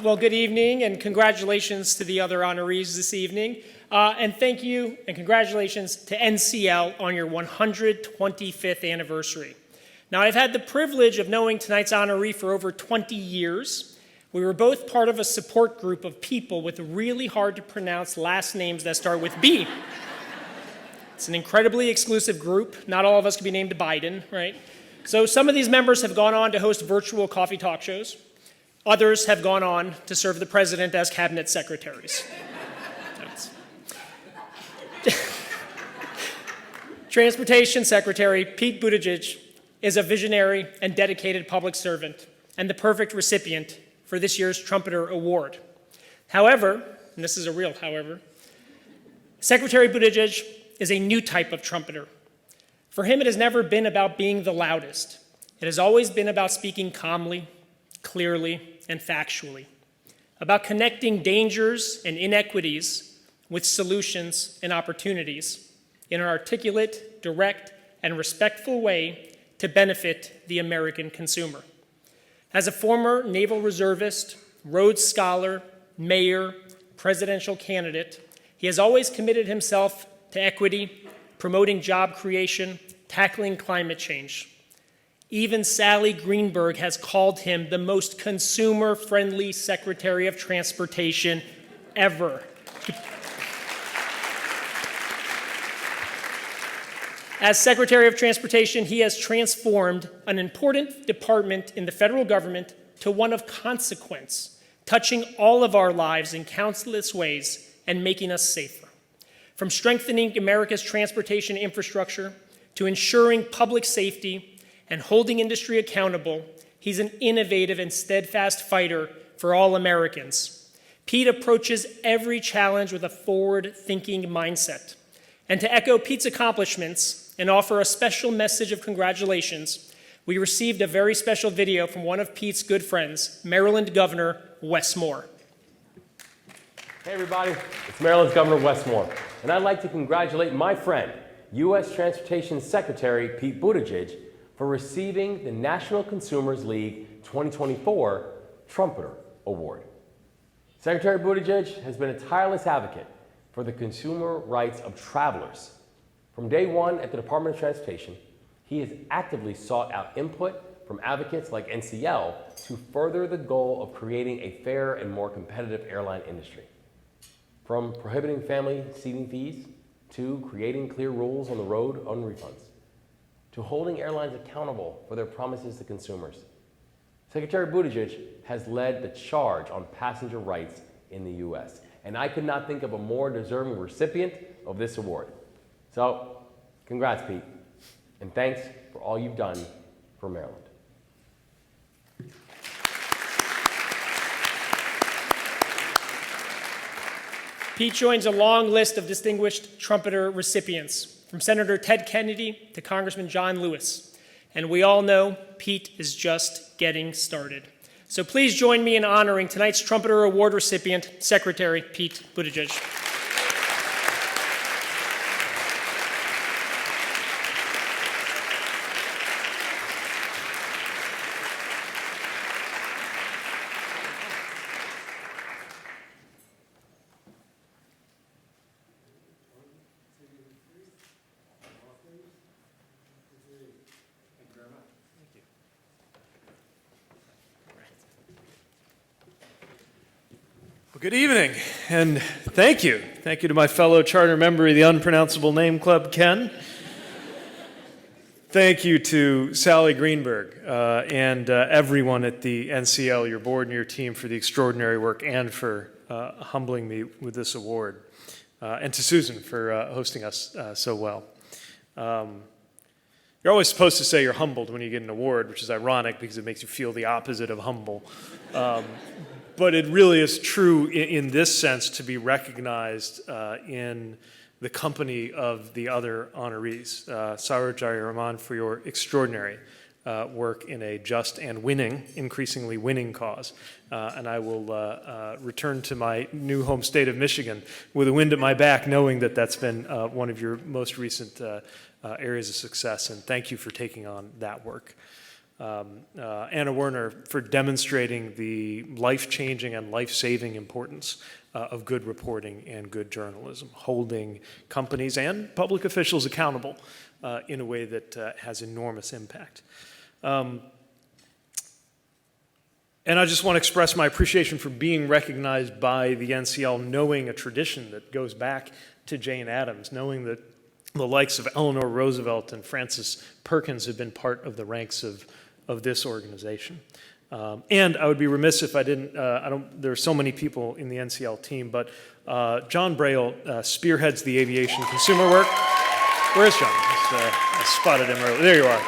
Well, good evening, and congratulations to the other honorees this evening. And thank you and congratulations to NCL on your 125th anniversary. Now, I've had the privilege of knowing tonight's honoree for over 20 years. We were both part of a support group of people with really hard to pronounce last names that start with B. It's an incredibly exclusive group. Not all of us can be named Biden, right? So some of these members have gone on to host virtual coffee talk shows. Others have gone on to serve the president as cabinet secretaries. Transportation Secretary Pete Buttigieg is a visionary and dedicated public servant and the perfect recipient for this year's Trumpeter Award. However, and this is a real however, Secretary Buttigieg is a new type of trumpeter. For him, it has never been about being the loudest. It has always been about speaking calmly, clearly, and factually, about connecting dangers and inequities with solutions and opportunities in an articulate, direct, and respectful way to benefit the American consumer. As a former naval reservist, Rhodes Scholar, mayor, presidential candidate, he has always committed himself to equity, promoting job creation, tackling climate change. Even Sally Greenberg has called him the most consumer-friendly Secretary of Transportation ever. As Secretary of Transportation, he has transformed an important department in the federal government to one of consequence, touching all of our lives in countless ways and making us safer. From strengthening America's transportation infrastructure to ensuring public safety and holding industry accountable, he's an innovative and steadfast fighter for all Americans. Pete approaches every challenge with a forward-thinking mindset. And to echo Pete's accomplishments and offer a special message of congratulations, we received a very special video from one of Pete's good friends, Maryland Governor Wes Moore. Hey everybody, it's Maryland's Governor Wes Moore, and I'd like to congratulate my friend, U.S. Transportation Secretary Pete Buttigieg, for receiving the National Consumers League 2024 Trumpeter Award. Secretary Buttigieg has been a tireless advocate for the consumer rights of travelers. From day one at the Department of Transportation, he has actively sought out input from advocates like NCL to further the goal of creating a fair and more competitive airline industry. From prohibiting family seating fees, to creating clear rules on the road on refunds, to holding airlines accountable for their promises to consumers. Secretary Buttigieg has led the charge on passenger rights in the U.S., and I could not think of a more deserving recipient of this award. So, congrats, Pete, and thanks for all you've done for Maryland. Pete joins a long list of distinguished trumpeter recipients, from Senator Ted Kennedy to Congressman John Lewis. And we all know Pete is just getting started. So please join me in honoring tonight's Trumpeter Award recipient, Secretary Pete Buttigieg. Good evening, and thank you. Thank you to my fellow charter member of the Unpronounceable Name Club, Ken. Thank you to Sally Greenberg and everyone at the NCL, your board and your team, for the extraordinary work and for humbling me with this award. And to Susan for hosting us so well. You're always supposed to say you're humbled when you get an award, which is ironic because it makes you feel the opposite of humble. But it really is true in this sense to be recognized in the company of the other honorees. Saroj Rahman for your extraordinary work in a just and increasingly winning cause. And I will return to my new home state of Michigan with a wind at my back, knowing that that's been one of your most recent areas of success. And thank you for taking on that work. Anna Werner for demonstrating the life-changing and life-saving importance of good reporting and good journalism, holding companies and public officials accountable in a way that has enormous impact. And I just want to express my appreciation for being recognized by the NCL, knowing a tradition that goes back to Jane Addams, knowing that the likes of Eleanor Roosevelt and Francis Perkins have been part of the ranks of this organization. And I would be remiss if I didn't, there are so many people in the NCL team, but John Braille spearheads the aviation consumer work. Where is John? I spotted him earlier. There you are.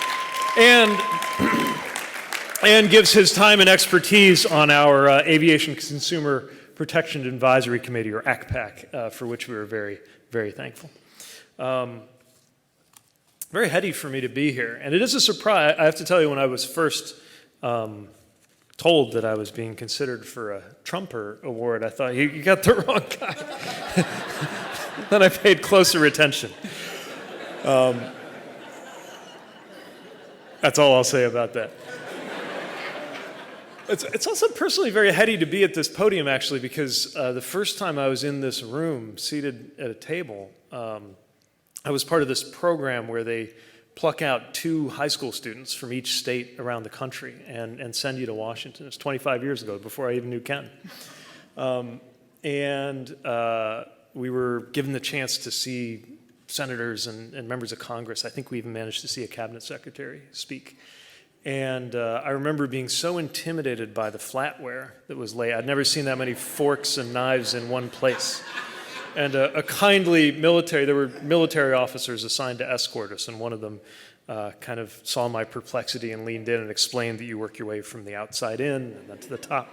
And gives his time and expertise on our Aviation Consumer Protection Advisory Committee, or ACPAC, for which we were very, very thankful. Very heady for me to be here. And it is a surprise. I have to tell you, when I was first told that I was being considered for a Trumpeter award, I thought, you got the wrong guy. Then I paid closer attention. That's all I'll say about that. It's also personally very heady to be at this podium, actually, because the first time I was in this room, seated at a table, I was part of this program where they pluck out 2 high school students from each state around the country and send you to Washington. It was 25 years ago, before I even knew Ken. We were given the chance to see senators and members of Congress. I think we even managed to see a cabinet secretary speak. And I remember being so intimidated by the flatware that was laid. I'd never seen that many forks and knives in one place. And a kindly there were military officers assigned to escort us, and one of them kind of saw my perplexity and leaned in and explained that you work your way from the outside in and then to the top.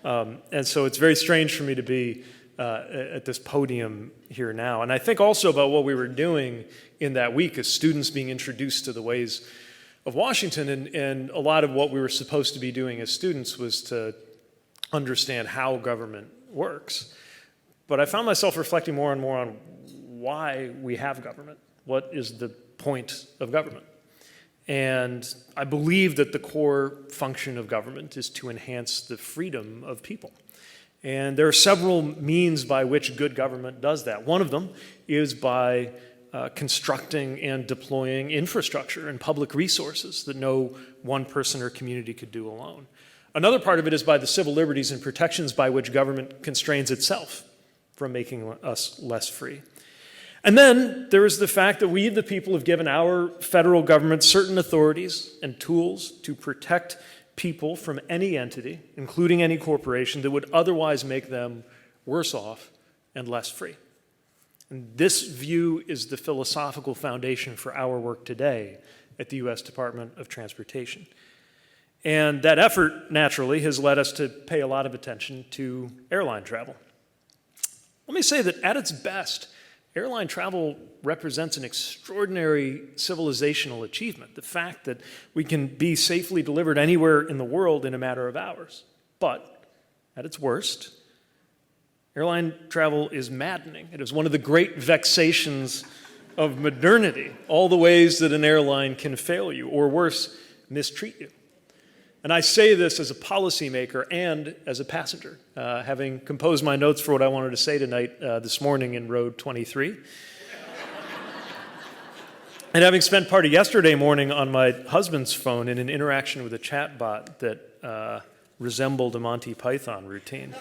And so it's very strange for me to be at this podium here now. And I think also about what we were doing in that week as students being introduced to the ways of Washington, and a lot of what we were supposed to be doing as students was to understand how government works. But I found myself reflecting more and more on why we have government. What is the point of government? And I believe that the core function of government is to enhance the freedom of people. And there are several means by which good government does that. One of them is by constructing and deploying infrastructure and public resources that no one person or community could do alone. Another part of it is by the civil liberties and protections by which government constrains itself from making us less free. And then there is the fact that we, the people, have given our federal government certain authorities and tools to protect people from any entity, including any corporation, that would otherwise make them worse off and less free. And this view is the philosophical foundation for our work today at the U.S. Department of Transportation. And that effort, naturally, has led us to pay a lot of attention to airline travel. Let me say that at its best, airline travel represents an extraordinary civilizational achievement, the fact that we can be safely delivered anywhere in the world in a matter of hours. But at its worst, airline travel is maddening. It is one of the great vexations of modernity, all the ways that an airline can fail you, or worse, mistreat you. And I say this as a policymaker and as a passenger, having composed my notes for what I wanted to say tonight this morning in Road 23. And having spent part of yesterday morning on my husband's phone in an interaction with a chatbot that resembled a Monty Python routine.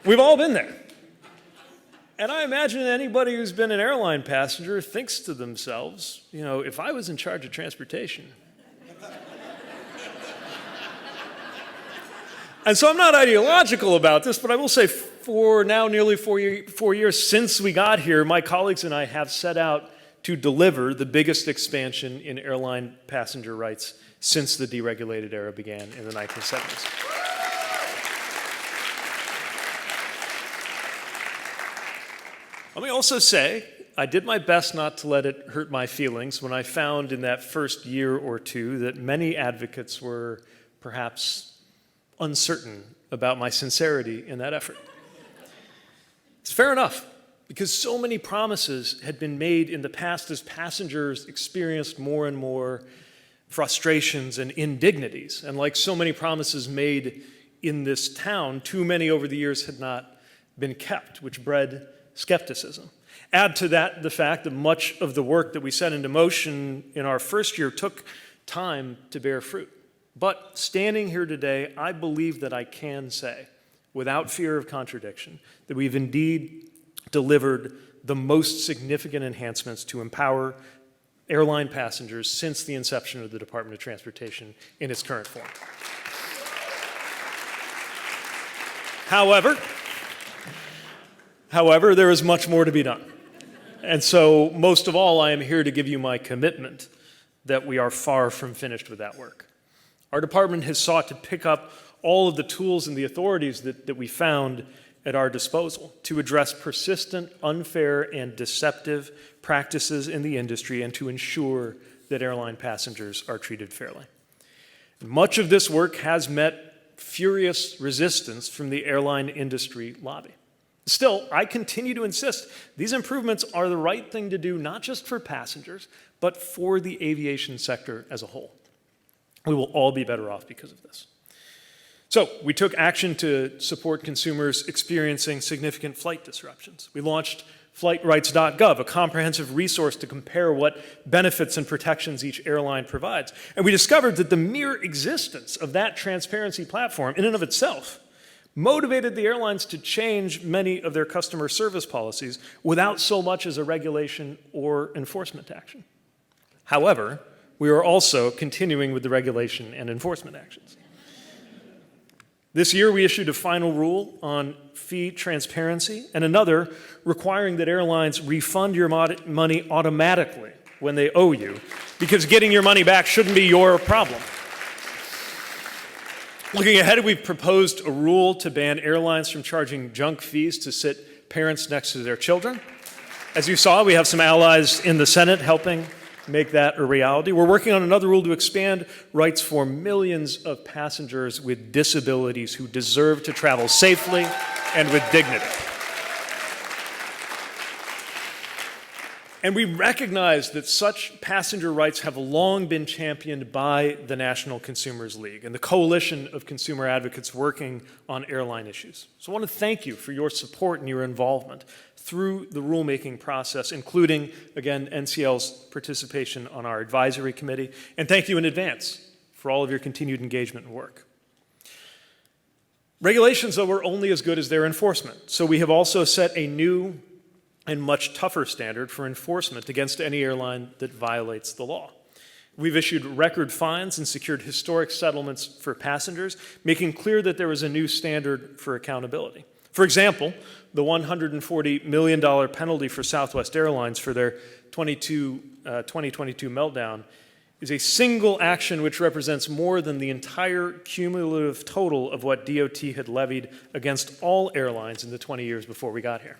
We've all been there. And I imagine anybody who's been an airline passenger thinks to themselves, you know, if I was in charge of transportation. And so I'm not ideological about this, but I will say for now nearly 4 years since we got here, my colleagues and I have set out to deliver the biggest expansion in airline passenger rights since the deregulated era began in the 1970s. Let me also say, I did my best not to let it hurt my feelings when I found in that first year or two that many advocates were perhaps uncertain about my sincerity in that effort. It's fair enough, because so many promises had been made in the past as passengers experienced more and more frustrations and indignities. And like so many promises made in this town, too many over the years had not been kept, which bred skepticism. Add to that the fact that much of the work that we set into motion in our first year took time to bear fruit. But standing here today, I believe that I can say, without fear of contradiction, that we've indeed delivered the most significant enhancements to empower airline passengers since the inception of the Department of Transportation in its current form. However, there is much more to be done. And so, most of all, I am here to give you my commitment that we are far from finished with that work. Our department has sought to pick up all of the tools and the authorities that we found at our disposal to address persistent, unfair, and deceptive practices in the industry and to ensure that airline passengers are treated fairly. Much of this work has met furious resistance from the airline industry lobby. Still, I continue to insist these improvements are the right thing to do, not just for passengers, but for the aviation sector as a whole. We will all be better off because of this. So, we took action to support consumers experiencing significant flight disruptions. We launched flightrights.gov, a comprehensive resource to compare what benefits and protections each airline provides. And we discovered that the mere existence of that transparency platform, in and of itself, motivated the airlines to change many of their customer service policies without so much as a regulation or enforcement action. However, we are also continuing with the regulation and enforcement actions. This year, we issued a final rule on fee transparency and another requiring that airlines refund your money automatically when they owe you, because getting your money back shouldn't be your problem. Looking ahead, we've proposed a rule to ban airlines from charging junk fees to sit parents next to their children. As you saw, we have some allies in the Senate helping make that a reality. We're working on another rule to expand rights for millions of passengers with disabilities who deserve to travel safely and with dignity. And we recognize that such passenger rights have long been championed by the National Consumers League and the coalition of consumer advocates working on airline issues. So I want to thank you for your support and your involvement through the rulemaking process, including, again, NCL's participation on our advisory committee. And thank you in advance for all of your continued engagement and work. Regulations, though, are only as good as their enforcement. So we have also set a new and much tougher standard for enforcement against any airline that violates the law. We've issued record fines and secured historic settlements for passengers, making clear that there is a new standard for accountability. For example, the $140 million penalty for Southwest Airlines for their 2022 meltdown is a single action which represents more than the entire cumulative total of what DOT had levied against all airlines in the 20 years before we got here.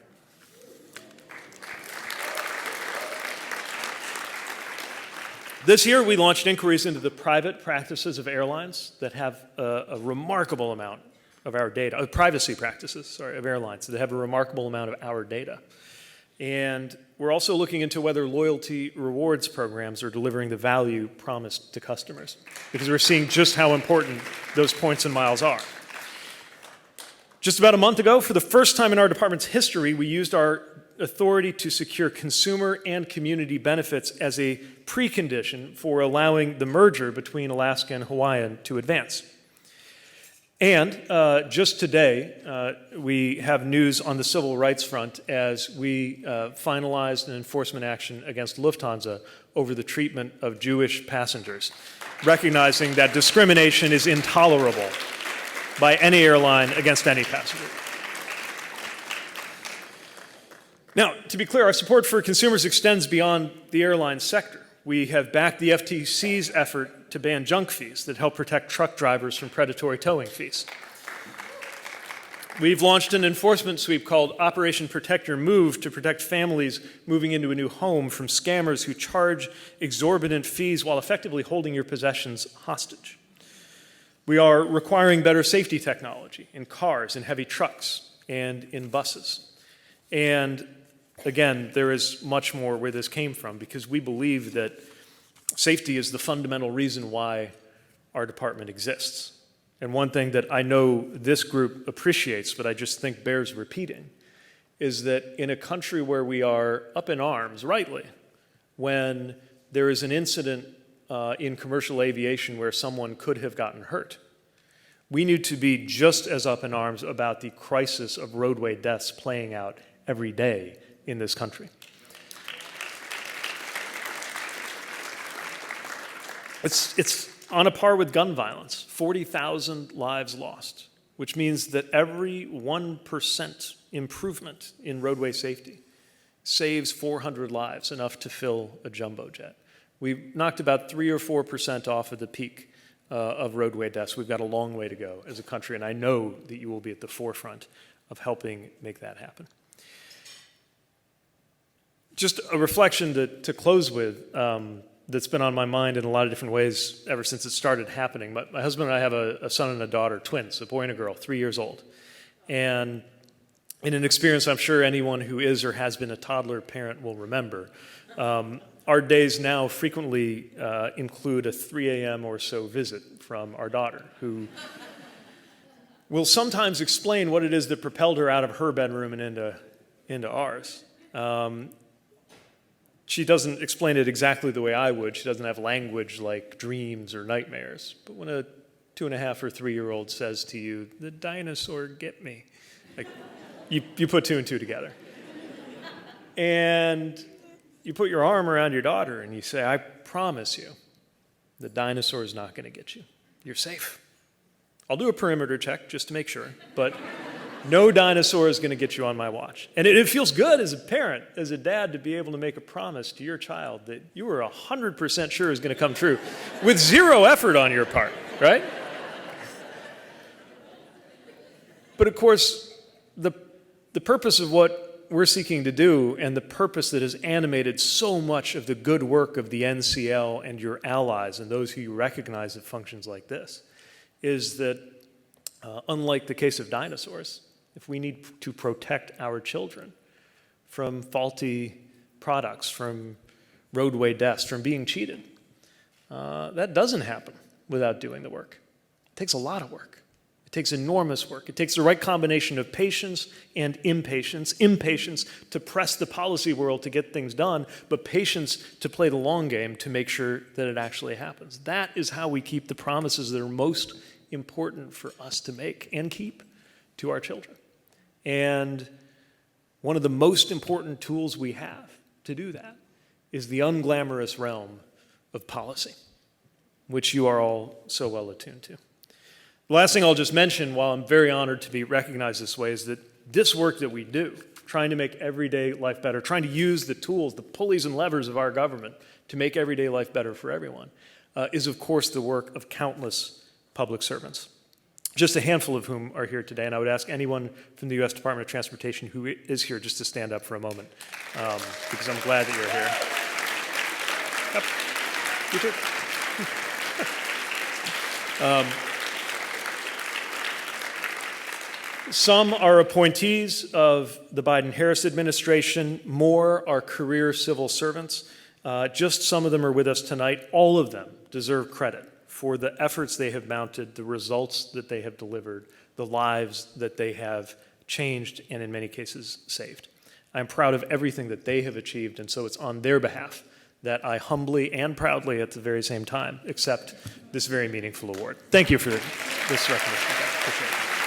This year, we launched inquiries into the private practices of airlines that have a remarkable amount of our data, privacy practices, of airlines that have a remarkable amount of our data. And we're also looking into whether loyalty rewards programs are delivering the value promised to customers, because we're seeing just how important those points and miles are. Just about a month ago, for the first time in our department's history, we used our authority to secure consumer and community benefits as a precondition for allowing the merger between Alaska and Hawaii to advance. And just today, we have news on the civil rights front as we finalized an enforcement action against Lufthansa over the treatment of Jewish passengers, recognizing that discrimination is intolerable by any airline against any passenger. Now, to be clear, our support for consumers extends beyond the airline sector. We have backed the FTC's effort to ban junk fees that help protect truck drivers from predatory towing fees. We've launched an enforcement sweep called Operation Protect Your Move to protect families moving into a new home from scammers who charge exorbitant fees while effectively holding your possessions hostage. We are requiring better safety technology in cars, in heavy trucks, and in buses. And again, there is much more where this came from, because we believe that Safety is the fundamental reason why our department exists. And one thing that I know this group appreciates, but I just think bears repeating, is that in a country where we are up in arms, rightly, when there is an incident in commercial aviation where someone could have gotten hurt, we need to be just as up in arms about the crisis of roadway deaths playing out every day in this country. It's on a par with gun violence, 40,000 lives lost, which means that every 1% improvement in roadway safety saves 400 lives, enough to fill a jumbo jet. We've knocked about 3 or 4% off of the peak of roadway deaths. We've got a long way to go as a country, and I know that you will be at the forefront of helping make that happen. Just a reflection to close with that's been on my mind in a lot of different ways ever since it started happening. My husband and I have a son and a daughter, twins, a boy and a girl, 3 years old. And in an experience I'm sure anyone who is or has been a toddler parent will remember, our days now frequently include a 3 a.m. or so visit from our daughter, who will sometimes explain what it is that propelled her out of her bedroom and into ours. She doesn't explain it exactly the way I would. She doesn't have language like dreams or nightmares. But when a 2.5 or 3-year-old says to you, "The dinosaur get me," like, you put 2 and 2 together. And you put your arm around your daughter and you say, "I promise you, the dinosaur is not going to get you. You're safe. I'll do a perimeter check just to make sure, but no dinosaur is going to get you on my watch." And it feels good as a parent, as a dad, to be able to make a promise to your child that you were 100% sure is going to come true with zero effort on your part, right? But of course, the purpose of what we're seeking to do, and the purpose that has animated so much of the good work of the NCL and your allies and those who you recognize at functions like this, is that unlike the case of dinosaurs, if we need to protect our children from faulty products, from roadway deaths, from being cheated, that doesn't happen without doing the work. It takes a lot of work. It takes enormous work. It takes the right combination of patience and impatience to press the policy world to get things done, but patience to play the long game to make sure that it actually happens. That is how we keep the promises that are most important for us to make and keep to our children. And one of the most important tools we have to do that is the unglamorous realm of policy, which you are all so well attuned to. The last thing I'll just mention, while I'm very honored to be recognized this way, is that this work that we do, trying to make everyday life better, trying to use the tools, the pulleys and levers of our government to make everyday life better for everyone, is of course the work of countless public servants, just a handful of whom are here today. And I would ask anyone from the U.S. Department of Transportation who is here just to stand up for a moment, because I'm glad that you're here. Yep. You too. Some are appointees of the Biden-Harris administration. More are career civil servants. Just some of them are with us tonight. All of them deserve credit for the efforts they have mounted, the results that they have delivered, the lives that they have changed and in many cases saved. I'm proud of everything that they have achieved, and so it's on their behalf that I humbly and proudly at the very same time accept this very meaningful award. Thank you for this recognition. Appreciate it.